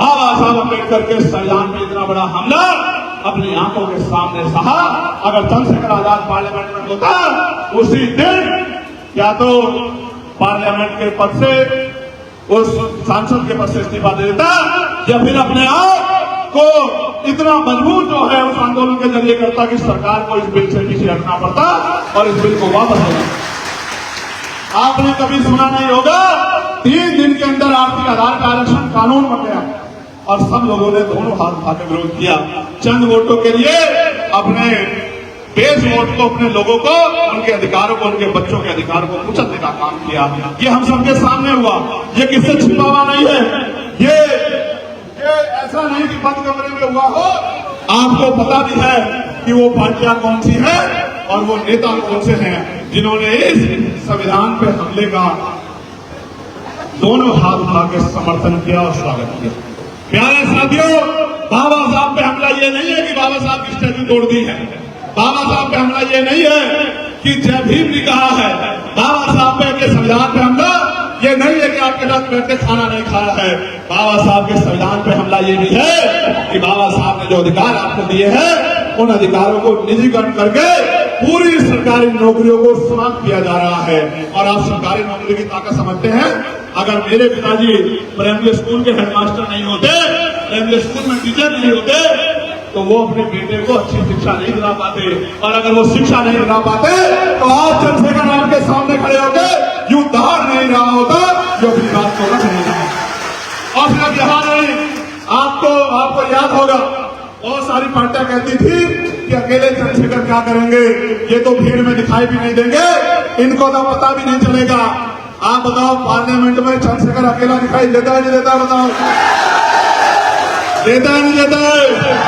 [SPEAKER 2] बाबा साहब अम्बेडकर के संविधान में इतना बड़ा हमला अपनी आंखों के सामने सहा। अगर चंद्रशेखर आजाद पार्लियामेंट में होता उसी दिन या तो पार्लियामेंट के पद से, उस सांसद के पद से इस्तीफा दे देता या फिर अपने आप को इतना मजबूत जो है उस आंदोलन के जरिए करता कि सरकार को इस बिल से पीछे हटना पड़ता और इस बिल को वापस लेना। आपने कभी सुना नहीं होगा 3 दिन के अंदर आर्थिक आधार का आरक्षण कानून बन गया और सब लोगों ने दोनों हाथ उठा के विरोध किया। चंद वोटों के लिए अपने बेस वोट को, अपने लोगों को, उनके अधिकारों को, उनके बच्चों के अधिकारों को कुचलने का काम किया। ये हम सबके सामने हुआ। ये किससे छिपा हुआ नहीं है। ये ऐसा नहीं कि बंद कमरे में हुआ हो। आपको पता भी है कि वो पार्टियां कौन सी है और वो नेता कौन से हैं जिन्होंने इस संविधान पे हमले का दोनों हाथ उठा के समर्थन किया और स्वागत किया। प्यारे साथियों, बाबा साहब पे हमला ये नहीं है कि बाबा साहब की स्टैच्यू तोड़ दी है। बाबा साहब पे हमला ये नहीं है कि जय भीम ने कहा है। बाबा साहब पे के संविधान पे हमला ये नहीं है कि आपके साथ बैठे खाना नहीं खाया है। बाबा साहब के संविधान पे हमला ये भी है कि बाबा साहब ने जो अधिकार आपको दिए हैं उन अधिकारों को निजीकरण करके पूरी सरकारी नौकरियों को समाप्त किया जा रहा है। और आप सरकारी नौकरी की ताकत समझते हैं। अगर मेरे पिताजी प्राइमरी स्कूल के हेडमास्टर नहीं होते, प्राइमरी स्कूल में टीचर नहीं होते, तो वो अपने बेटे को अच्छी शिक्षा नहीं दिला पाते। और अगर वो शिक्षा नहीं दिला पाते तो आज चंद्रशेखर राव के सामने खड़े होकर यूं दहाड़ नहीं रहा होता जो अपनी बात को रख नहीं रहा। और सिर्फ यहाँ नहीं, आपको याद होगा बहुत सारी पार्टियां कहती थी कि अकेले चंद्रशेखर क्या करेंगे, ये तो भीड़ में दिखाई भी नहीं देंगे, इनको तो पता भी नहीं चलेगा। आप बताओ, पार्लियामेंट में चंद्रशेखर अकेला दिखाई देता है नहीं देता? बताओ, देता है नहीं देता है?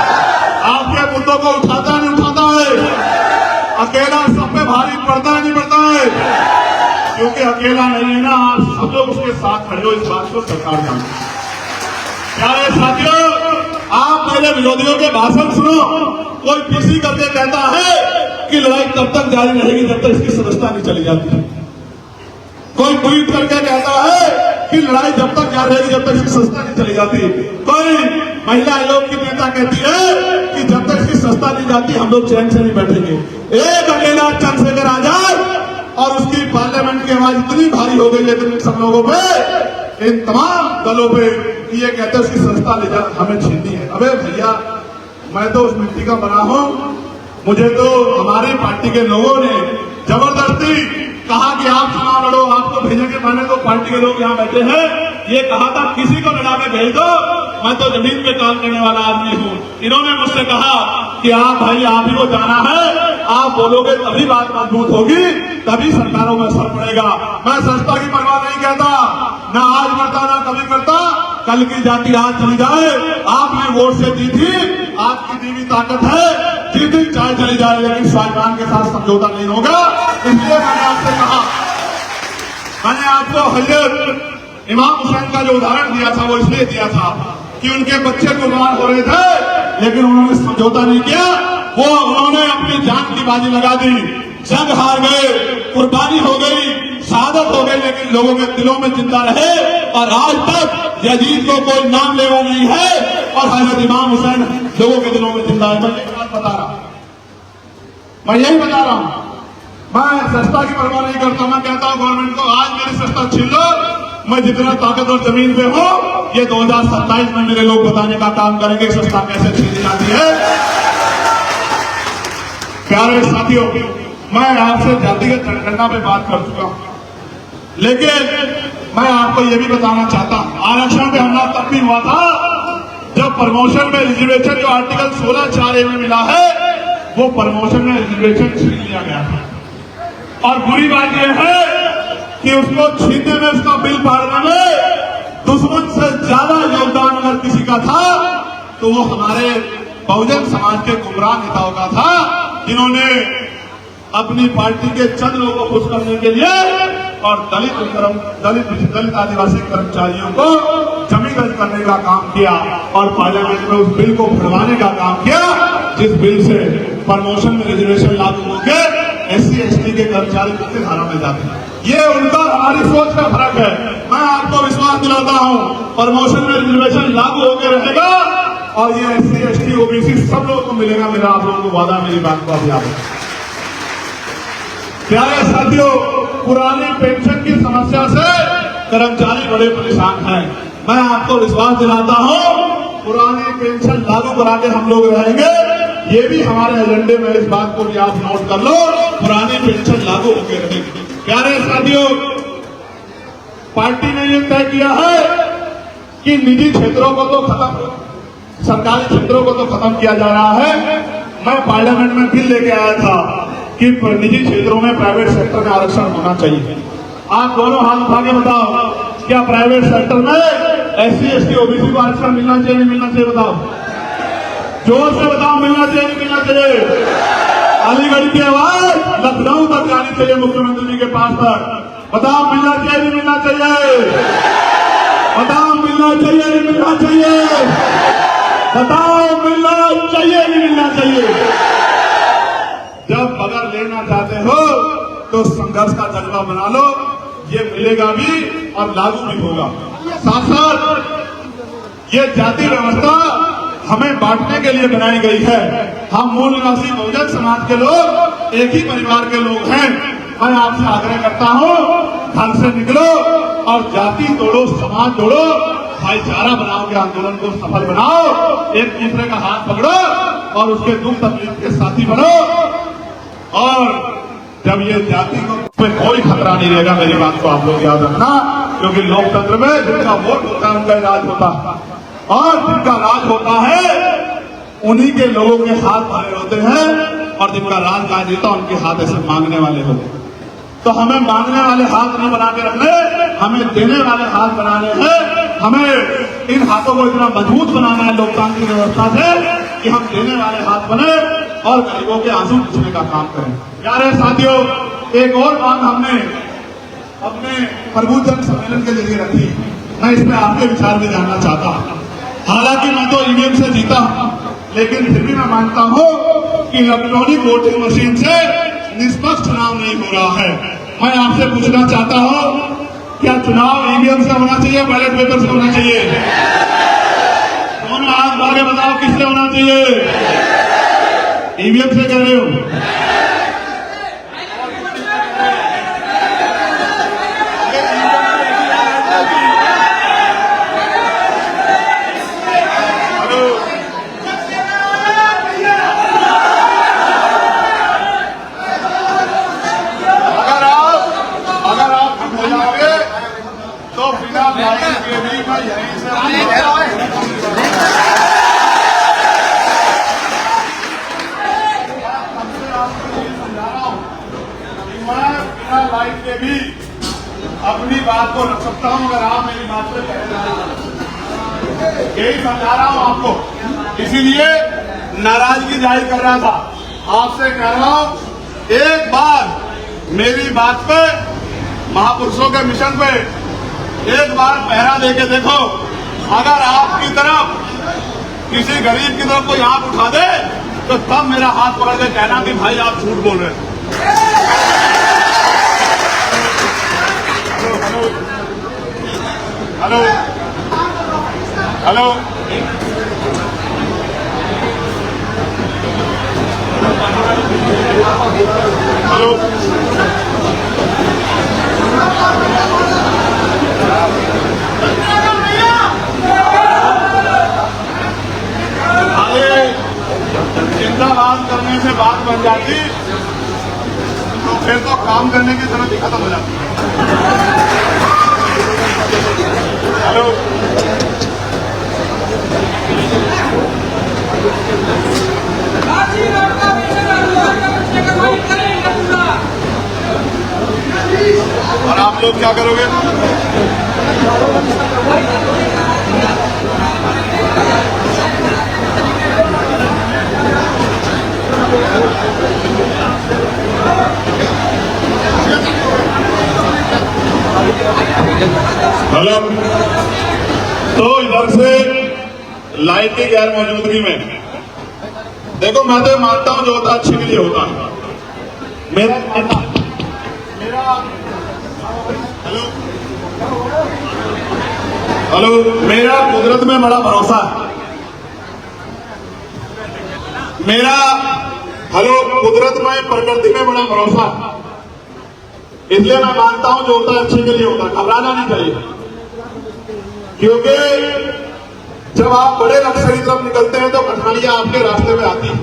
[SPEAKER 2] आपके मुद्दों को उठाता नहीं उठाता है? अकेला सब पे भारी पड़ता है नहीं पड़ता है? क्योंकि अकेला नहीं है ना, आप सब लोग उसके साथ खड़े हो। इस बात को सरकार जानती है। प्यारे साथियों, आप मेरे विरोधियों के भाषण सुनो। कोई किसी करके कहता है कि लड़ाई तब तक जारी रहेगी जब तक इसकी सदस्यता नहीं चली जाती। कोई ट्वीट करके कहता है कि लड़ाई जब तक जारी रहेगी जब तक इसकी सदस्यता नहीं चली जाती। कोई महिला आयोग की नेता कहती है कि जब तक इसकी सदस्यता नहीं जाती हम लोग चैन से नहीं बैठेंगे। एक अकेला चंद्रशेखर आजाद और उसकी पार्लियामेंट की आवाज इतनी भारी हो गई है सब लोगों पे, इन तमाम दलों पे, ये कहते हैं उसकी सदस्यता ले जा हमें छीननी है। अबे भैया, मैं तो उस मिट्टी का बना हूं। मुझे तो हमारी पार्टी के लोगों ने जबरदस्ती कहा कि आप चुनाव लड़ो, आपको भेजेंगे। मैंने तो पार्टी के लोग यहाँ बैठे हैं, ये कहा था किसी को लड़ा के भेज दो, मैं तो जमीन पे काम करने वाला आदमी हूँ। इन्होंने मुझसे कहा कि आप भाई आप ही को जाना है, आप बोलोगे तभी बात मजबूत होगी, तभी सरकारों में असर पड़ेगा। मैं सस्ता की परवाह नहीं कहता, ना आज करता ना कभी करता। कल की जाति आज चली जाए, आपने वोट से दी थी, आपकी दीवी ताकत है, जिस दिन चाहे चली जाए लेकिन स्वाभिमान के साथ समझौता नहीं होगा। इसलिए मैंने आपसे कहा, मैंने आपको हजरत इमाम हुसैन का जो उदाहरण दिया था वो इसलिए दिया था कि उनके बच्चे कुर्बान हो रहे थे लेकिन उन्होंने समझौता नहीं किया। वो उन्होंने अपनी जान की बाजी लगा दी, जंग हार गए, कुर्बानी हो गई, शहादत हो गई, लेकिन लोगों के दिलों में जिंदा रहे और आज तक यजीद को कोई नाम लेवा नहीं है और हजरत इमाम हुसैन लोगों के दिलों में जिंदा है। मैं यही बात बता रहा हूं, मैं यही बता रहा हूं। मैं सस्ता की परवाह नहीं करता। मैं कहता हूं गवर्नमेंट को आज मेरी सस्ता छीन लो, मैं जितना ताकतवर जमीन पे हूं, ये 2027 में मेरे लोग बताने का काम करेंगे सस्ता कैसे छीनी जाती है। प्यारे साथियों, मैं आपसे जातिगत जनगणना पे बात कर चुका हूं, लेकिन मैं आपको यह भी बताना चाहता हूं, आरक्षण पे हमला तब भी हुआ था जब प्रमोशन में रिजर्वेशन जो आर्टिकल 16(4)A में मिला है, वो प्रमोशन में रिजर्वेशन छीन लिया गया था। और बुरी बात यह है कि उसको छीनने में, उसका बिल पाड़ने में दुश्मन से ज्यादा योगदान अगर किसी का था तो वो हमारे बहुजन समाज के गुमराह नेताओं का था, जिन्होंने अपनी पार्टी के चंद लोगों को खुश करने के लिए और दलित आदिवासी कर्मचारियों को जमीन करने का काम किया और पार्लियामेंट में उस बिल को भरवाने का काम किया, जिस बिल से प्रमोशन में रिजर्वेशन लागू होकर SC/ST के कर्मचारी मुख्य धारा में जाते हैं। ये उनका हमारी सोच का फर्क है। मैं आपको विश्वास दिलाता हूं, प्रमोशन में रिजर्वेशन लागू होकर रहेगा और ये SC/ST OBC सब लोगों को मिलेगा। मेरा आप लोगों को वादा, मेरी बात को आप याद रखें। प्यारे साथियों, पुरानी पेंशन की समस्या से कर्मचारी बड़े परेशान हैं। मैं आपको विश्वास दिलाता हूं, पुरानी पेंशन लागू करा के हम लोग रहेंगे। ये भी हमारे एजेंडे में, इस बात को भी आप नोट कर लो, पुरानी पेंशन लागू होकर रहेगी। प्यारे साथियों, पार्टी ने यह तय किया है कि निजी क्षेत्रों को तो खत्म, सरकारी क्षेत्रों को तो खत्म किया जा रहा है। मैं पार्लियामेंट में बिल लेके आया था कि निजी क्षेत्रों में, प्राइवेट सेक्टर में आरक्षण होना चाहिए। आप दोनों हाथ उठा के बताओ, क्या प्राइवेट सेक्टर में SC/ST OBC को आरक्षण मिलना चाहिए, नहीं मिलना चाहिए? बताओ, जोर से बताओ, मिलना चाहिए, नहीं मिलना चाहिए? अलीगढ़ की आवाज लखनऊ तक जानी चाहिए, मुख्यमंत्री जी के पास तक। बताओ, मिलना चाहिए, नहीं मिलना चाहिए? बताओ, मिलना चाहिए, नहीं मिलना चाहिए? बताओ, मिलना चाहिए, नहीं मिलना चाहिए? जब अगर लेना चाहते हो तो संघर्ष का जज्बा बना लो, ये मिलेगा भी और लागू भी होगा। साथ साथ ये जाति व्यवस्था हमें बांटने के लिए बनाई गई है। हम मूल निवासी बहुजन समाज के लोग एक ही परिवार के लोग हैं। मैं आपसे आग्रह करता हूं, घर से निकलो और जाति तोड़ो, समाज तोड़ो, भाईचारा बनाओ के आंदोलन को सफल बनाओ, एक दूसरे का हाथ पकड़ो और उसके दुख तकलीफ के साथी बनो। और जब ये जाति को कोई खतरा नहीं रहेगा, मेरी बात को आप लोग याद रखना, क्योंकि लोकतंत्र में जिनका वोट होता है उनका राज होता है और जिनका राज होता है उन्हीं के लोगों के हाथ भरे होते हैं और जिनका राज कायम देता है उनके हाथ ऐसे मांगने वाले होते हैं। तो हमें मांगने वाले हाथ नहीं बना के रखने, हमें देने वाले हाथ बनाने हैं। हमें इन हाथों को इतना मजबूत बनाना है लोकतांत्रिक व्यवस्था से कि हम देने वाले हाथ बने और गरीबों के आंसू पूछने का काम करें। प्यारे साथियों, एक और बात हमने अपने प्रबुद्ध जन सम्मेलन के जरिए रखी, मैं इसमें आपके विचार भी जानना चाहता हूं। हालांकि मैं तो ईवीएम से जीता हूं, लेकिन फिर भी मैं मानता हूं कि इलेक्ट्रॉनिक वोटिंग मशीन से निष्पक्ष चुनाव नहीं हो रहा है। मैं आपसे पूछना चाहता हूं, क्या चुनाव ईवीएम से होना चाहिए, बैलेट पेपर से होना चाहिए? दोनों हाथ बागे बताओ, किससे होना चाहिए? ईवीएम से कह रहे हो? लाइफ के भी अपनी बात को रख सकता हूं अगर आप मेरी बात से पहले यही समझा रहा हूं आपको। इसीलिए नाराजगी जाहिर कर रहा था। आपसे कह रहा हूं, एक बार मेरी बात पे, महापुरुषों के मिशन पे एक बार पहरा देके देखो। अगर आपकी तरफ किसी गरीब की तरफ कोई हाथ उठा दे तो तब मेरा हाथ पकड़ के कहना कि भाई आप झूठ बोल रहे हैं। हेलो हेलो हेलो जिंदाबाद करने से बात बन जाती तो फिर तो काम करने की जरूरत ही खत्म हो जाती। हेलो और आप लोग क्या करोगे? हेलो, तो इधर से लाइट की गैर मौजूदगी में देखो, मैं तो मानता हूं जो होता अच्छे के लिए होता है। मेरा हेलो हेलो मेरा कुदरत में बड़ा भरोसा है। मेरा कुदरत में, प्रकृति में बड़ा भरोसा है। इसलिए मैं मानता हूं जो होता है अच्छे के लिए होता है। घबराना नहीं चाहिए, क्योंकि जब आप बड़े लक्ष्य की तरफ निकलते हैं तो कठिनाइयां आपके रास्ते में आती हैं।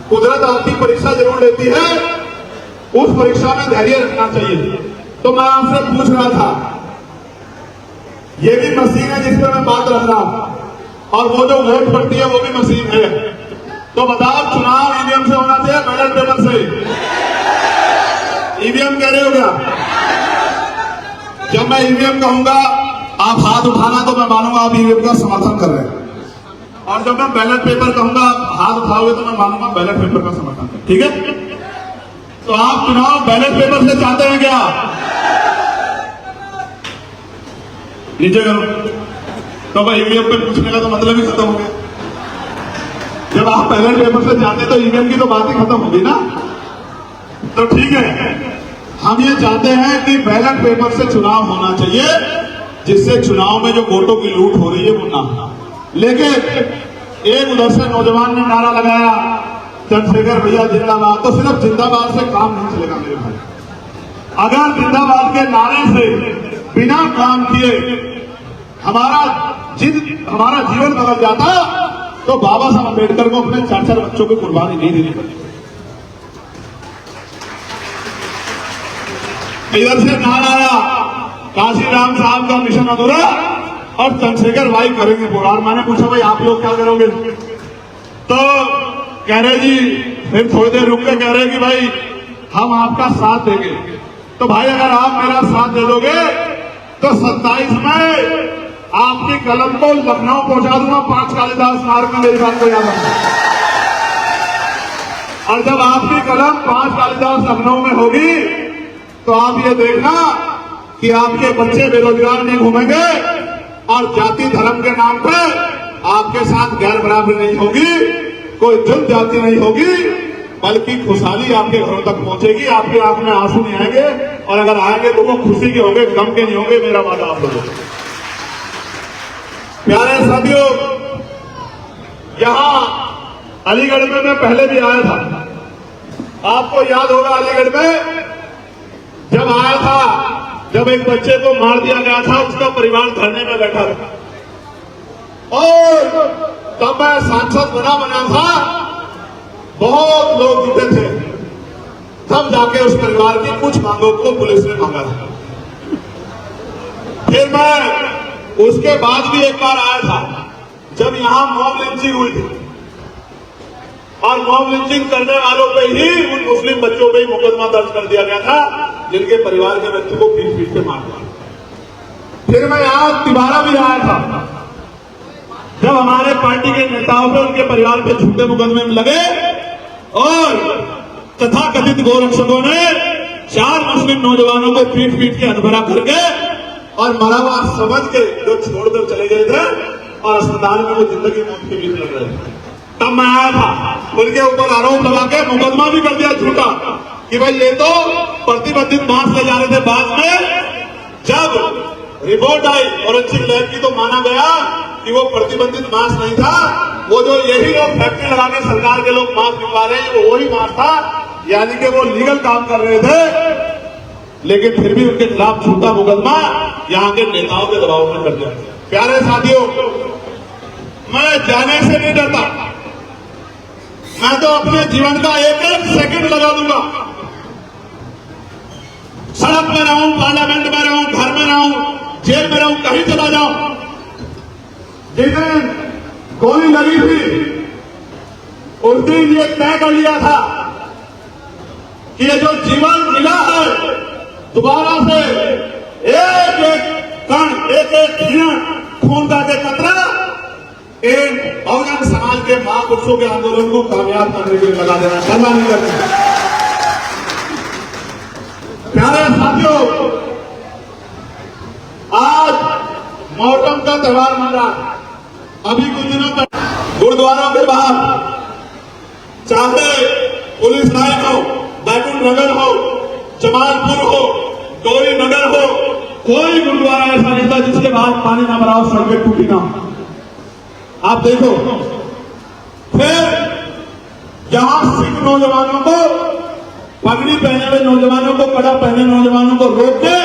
[SPEAKER 2] कुदरत आपकी परीक्षा जरूर लेती है, उस परीक्षा में धैर्य रखना चाहिए। तो मैं आपसे पूछ रहा था, ये भी मशीन है जिस पर मैं बात रख रहा हूं, और वो जो वोट पड़ती है वो भी मशीन है। तो बताओ, चुनाव ईवीएम से होना चाहिए बैलेट पेपर से? ईवीएम कह रहे हो क्या? जब मैं ईवीएम कहूंगा आप हाथ उठाना तो मैं मानूंगा आप ईवीएम का समर्थन कर रहे हैं, और जब मैं बैलेट पेपर कहूंगा आप हाथ उठाओगे तो मैं मानूंगा बैलेट पेपर का समर्थन कर। ठीक है? तो आप चुनाव बैलेट पेपर से चाहते हैं क्या? नीचे करो। तो भाई ईवीएम पे पूछने का तो मतलब ही खत्म हो गया। जब आप बैलेट पेपर से चाहते तो ईवीएम की तो बात ही खत्म होगी ना। तो ठीक है, हम ये चाहते हैं कि बैलेट पेपर से चुनाव होना चाहिए, जिससे चुनाव में जो वोटों की लूट हो रही है वो ना हो। लेकिन एक उधर से नौजवान ने नारा लगाया, चंद्रशेखर भैया जिंदाबाद, तो सिर्फ जिंदाबाद से काम नहीं चलेगा मेरे भाई। अगर जिंदाबाद के नारे से बिना काम किए हमारा जीवन बदल जाता तो बाबा साहब अम्बेडकर को अपने 4-4 बच्चों की कुर्बानी नहीं देनी पड़ी। इधर से नारा आया, काशीराम साहब का मिशन अधूरा और चंद्रशेखर भाई करेंगे पूरा। और मैंने पूछा भाई आप लोग क्या करोगे? तो कह रहे जी, फिर थोड़ी देर रुक के कह रहे कि भाई हम आपका साथ देंगे। तो भाई अगर आप मेरा साथ दे दोगे तो 27 में आपकी कलम को लखनऊ पहुंचा दूंगा, 5 कालिदास मार्ग में। मेरी बात को याद रखना। और जब आपकी कलम 5 कालिदास लखनऊ में होगी तो आप ये देखना कि आपके बच्चे बेरोजगार नहीं घूमेंगे, और जाति धर्म के नाम पर आपके साथ गैर बराबरी नहीं होगी, कोई जुल्म जाति नहीं होगी, बल्कि खुशहाली आपके घरों तक पहुंचेगी। आपकी आंख में आंसू नहीं आएंगे, और अगर आएंगे तो वो खुशी के होंगे, गम के नहीं होंगे। मेरा वादा आप लोगों को। प्यारे साथियों, यहां अलीगढ़ में मैं पहले भी आया था। आपको याद होगा अलीगढ़ में जब आया था, जब एक बच्चे को मार दिया गया था, उसका परिवार धरने में बैठा था, और तब मैं सांसद बना था, बहुत लोग जुटे थे। तब जाके उस परिवार की कुछ मांगों को पुलिस ने मांगा था। फिर मैं उसके बाद भी एक बार आया था, जब यहां मॉब लिंचिंग हुई थी, और मॉब लिंचिंग करने वालों पे ही, उन मुस्लिम बच्चों पे ही मुकदमा दर्ज कर दिया गया था, जिनके परिवार के व्यक्ति को पीट के मार दिया। फिर मैं यहां तिबारा भी आया था, जब हमारे पार्टी के नेताओं पे, उनके परिवार पे झूठे मुकदमे में लगे और तथाकथित गोरक्षकों ने 4 मुस्लिम नौजवानों को पीट पीट के अधमरा करके और मरावा समझ के जो छोड़कर चले गए थे और अस्पताल में वो जिंदगी मौत के बीच लग रहे थे। तब मैं आया था, उनके ऊपर आरोप लगा के मुकदमा भी कर दिया झूठा कि भाई ये तो प्रतिबंधित मांस ले जा रहे थे। बाद में जब रिपोर्ट आई फॉरेंसिक लैब की तो माना गया कि वो प्रतिबंधित मांस नहीं था, वो जो यही लोग फैक्ट्री लगा के सरकार के लोग मांस बिकवा रहे हैं वो वही मांस था, यानी कि वो लीगल काम कर रहे थे। लेकिन फिर भी उनके खिलाफ झूठा मुकदमा यहाँ के नेताओं के दबाव में कर दिया। प्यारे साथियों, मैं जाने से नहीं डरता, मैं तो अपने जीवन का एक एक सेकंड लगा दूंगा। सड़क में रहूं, पार्लियामेंट में रहूं, घर में रहूं, जेल में रहूं, कहीं चला जाऊं। जिस दिन गोली लगी थी उस दिन ये तय कर लिया था कि ये जो जीवन मिला है दोबारा से एक एक कण, एक एक खून का के कतरा इन बहुजन समाज के महापुरुषों के आंदोलन को कामयाब करने के लिए लगा देना, करना नहीं करना। प्यारे साथियों, आज मोहर्रम का त्योहार मन रहा है। अभी कुछ दिनों तक गुरुद्वारों के बाहर, चाहे पुलिस लाइन हो, बैकुंठ नगर हो, जमालपुर हो, गौरी नगर हो, कोई गुरुद्वारा ऐसा नहीं था जिसके बाहर पानी ना भरा हो, सड़कें टूटी ना हो। आप देखो, फिर जहां सिख नौजवानों को, पगड़ी पहने हुए नौजवानों को, कड़ा पहने नौजवानों को रोक के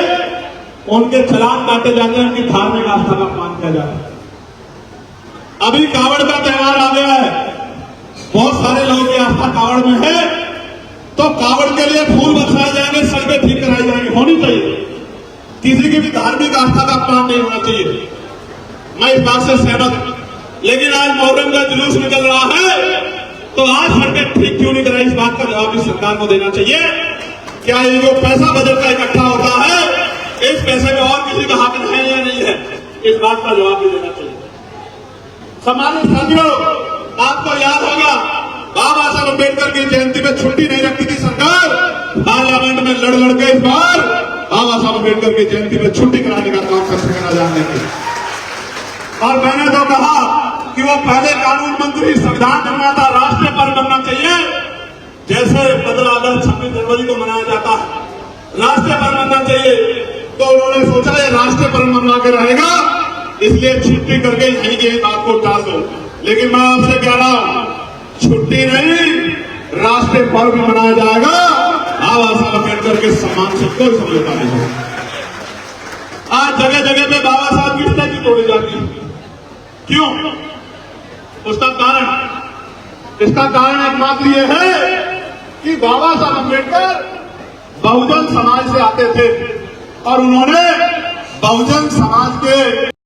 [SPEAKER 2] उनके चलान काटे जाते हैं, उनकी धार्मिक आस्था का अपमान किया जाता है। अभी कावड़ का त्योहार आ गया है, बहुत सारे लोगों की आस्था कावड़ में है, तो कावड़ के लिए फूल बरसाए जाएंगे, सड़कें ठीक कराई जाएंगी, होनी चाहिए। किसी की भी धार्मिक आस्था का अपमान नहीं होना चाहिए, मैं इस बात से सहमत हूं। लेकिन आज मोहर्रम का जुलूस निकल रहा है, तो आज सड़कें ठीक क्यों नहीं कराई, इस बात का जवाब भी सरकार को देना चाहिए। क्या ये जो पैसा बजट का इकट्ठा होता है, इस पैसे में और किसी का हक है या नहीं है, इस बात का जवाब भी देना चाहिए। सम्मानित साथियों, आपको याद होगा बाबा साहब अम्बेडकर की जयंती में छुट्टी नहीं रखती थी सरकार, पार्लियामेंट में लड़ लड़ के इस बार बाबा साहब अम्बेडकर की जयंती में छुट्टी कराने का काम कर सके ना जानने की। और मैंने तो कहा कि वो पहले कानून मंत्री, संविधान निर्माता, राष्ट्रीय पर्व बनना चाहिए। जैसे 15 अगस्त 26 जनवरी को मनाया जाता है, राष्ट्रीय पर्व बनना चाहिए। तो उन्होंने सोचा ये राष्ट्रीय पर्व मनवा के रहेगा, इसलिए छुट्टी करके यहीं की बात को टाल दो। लेकिन मैं आपसे कह रहा हूं, छुट्टी नहीं, राष्ट्रीय पर्व भी मनाया जाएगा। बाबा साहब अम्बेडकर के सम्मान से कोई समझौता नहीं होगा। आज जगह जगह पे बाबा साहब की स्टैच्यू तोड़ी जाती है, क्यों? इसका कारण एकमात्र ये है कि बाबा साहब अम्बेडकर बहुजन समाज से आते थे और उन्होंने बहुजन समाज के